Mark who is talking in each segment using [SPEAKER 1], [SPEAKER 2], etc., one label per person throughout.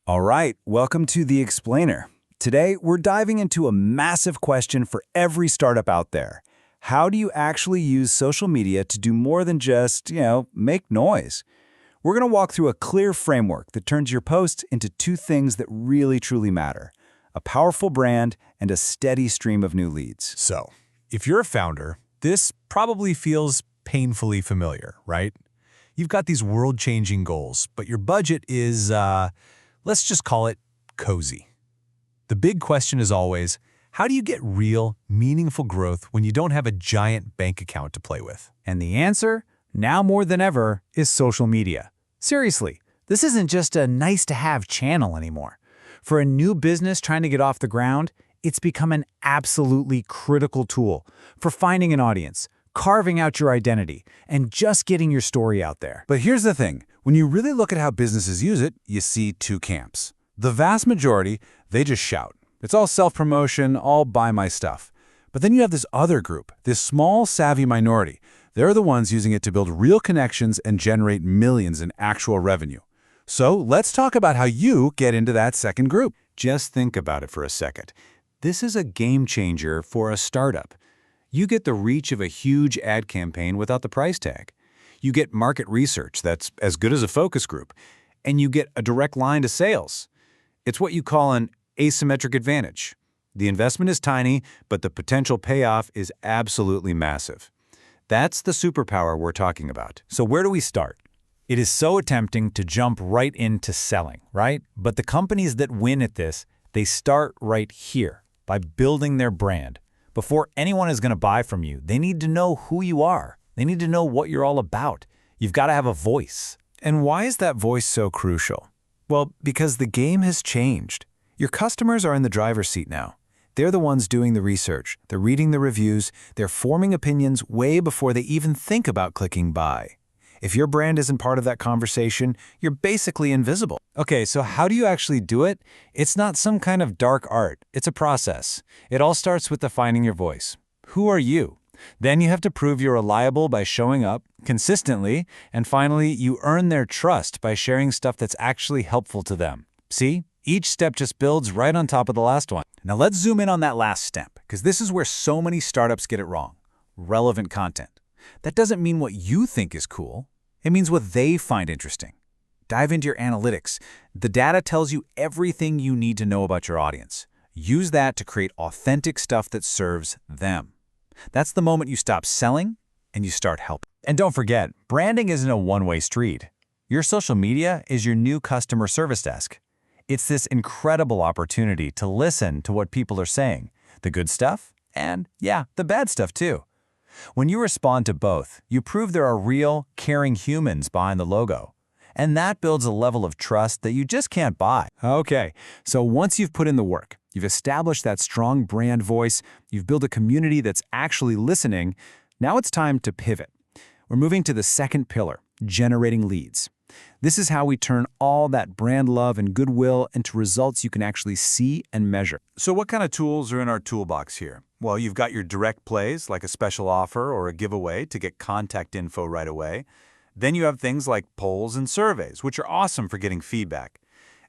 [SPEAKER 1] All right, welcome to The Explainer. Today, we're diving into a massive question for every startup out there. How do you actually use social media to do more than just, make noise? We're going to walk through a clear framework that turns your posts into two things that really truly matter: a powerful brand and a steady stream of new leads.
[SPEAKER 2] So, if you're a founder, this probably feels painfully familiar, right? You've got these world-changing goals, but your budget is, let's just call it cozy. The big question is always, how do you get real, meaningful growth when you don't have a giant bank account to play with?
[SPEAKER 1] And the answer, now more than ever, is social media. Seriously, this isn't just a nice-to-have channel anymore. For a new business trying to get off the ground, it's become an absolutely critical tool for finding an audience, carving out your identity, and just getting your story out there.
[SPEAKER 3] But here's the thing. When you really look at how businesses use it, you see two camps. The vast majority, they just shout. It's all self-promotion, all buy my stuff. But then you have this other group, this small, savvy minority. They're the ones using it to build real connections and generate millions in actual revenue. So let's talk about how you get into that second group.
[SPEAKER 1] Just think about it for a second. This is a game changer for a startup. You get the reach of a huge ad campaign without the price tag. You get market research that's as good as a focus group, and you get a direct line to sales. It's what you call an asymmetric advantage. The investment is tiny, but the potential payoff is absolutely massive. That's the superpower we're talking about. So where do we start? It is so tempting to jump right into selling, right? But the companies that win at this, they start right here, by building their brand. Before anyone is going to buy from you, they need to know who you are. They need to know what you're all about. You've got to have a voice.
[SPEAKER 2] And why is that voice so crucial? Well, because the game has changed. Your customers are in the driver's seat now. They're the ones doing the research. They're reading the reviews. They're forming opinions way before they even think about clicking buy. If your brand isn't part of that conversation, you're basically invisible.
[SPEAKER 1] Okay, so how do you actually do it? It's not some kind of dark art. It's a process. It all starts with defining your voice. Who are you? Then you have to prove you're reliable by showing up consistently, and finally, you earn their trust by sharing stuff that's actually helpful to them. See? Each step just builds right on top of the last one. Now let's zoom in on that last step, because this is where so many startups get it wrong. Relevant content. That doesn't mean what you think is cool. It means what they find interesting. Dive into your analytics. The data tells you everything you need to know about your audience. Use that to create authentic stuff that serves them. That's the moment you stop selling and you start helping. And don't forget, branding isn't a one-way street. Your social media is your new customer service desk. It's this incredible opportunity to listen to what people are saying, the good stuff, and yeah, the bad stuff too. When you respond to both, you prove there are real, caring humans behind the logo. And that builds a level of trust that you just can't buy. Okay, so once you've put in the work, you've established that strong brand voice, you've built a community that's actually listening, now it's time to pivot. We're moving to the second pillar, generating leads. This is how we turn all that brand love and goodwill into results you can actually see and measure.
[SPEAKER 3] So what kind of tools are in our toolbox here? Well, you've got your direct plays, like a special offer or a giveaway to get contact info right away. Then you have things like polls and surveys, which are awesome for getting feedback.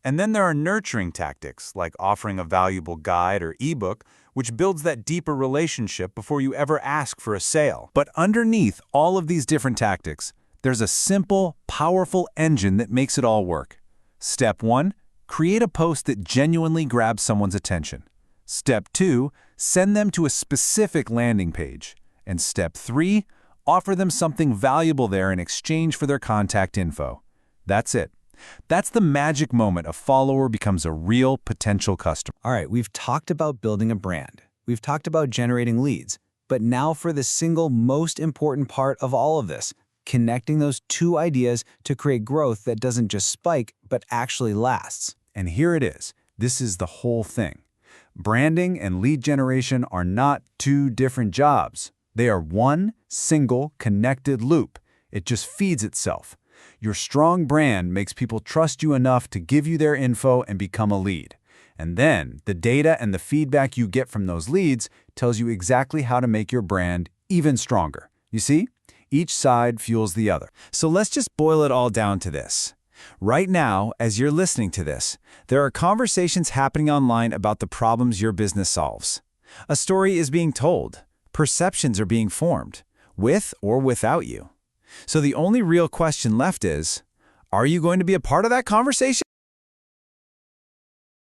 [SPEAKER 3] And then there are nurturing tactics, like offering a valuable guide or ebook, which builds that deeper relationship before you ever ask for a sale. But underneath all of these different tactics, there's a simple, powerful engine that makes it all work. Step 1, create a post that genuinely grabs someone's attention. Step 2, send them to a specific landing page. And Step 3, offer them something valuable there in exchange for their contact info. That's it. That's the magic moment a follower becomes a real potential customer.
[SPEAKER 1] All right, we've talked about building a brand. We've talked about generating leads. But now for the single most important part of all of this, connecting those two ideas to create growth that doesn't just spike, but actually lasts.
[SPEAKER 3] And here it is. This is the whole thing. Branding and lead generation are not two different jobs. They are one single connected loop. It just feeds itself. Your strong brand makes people trust you enough to give you their info and become a lead. And then the data and the feedback you get from those leads tells you exactly how to make your brand even stronger. You see? Each side fuels the other.
[SPEAKER 1] So let's just boil it all down to this. Right now, as you're listening to this, there are conversations happening online about the problems your business solves. A story is being told. Perceptions are being formed, with or without you. So the only real question left is, are you going to be a part of that conversation?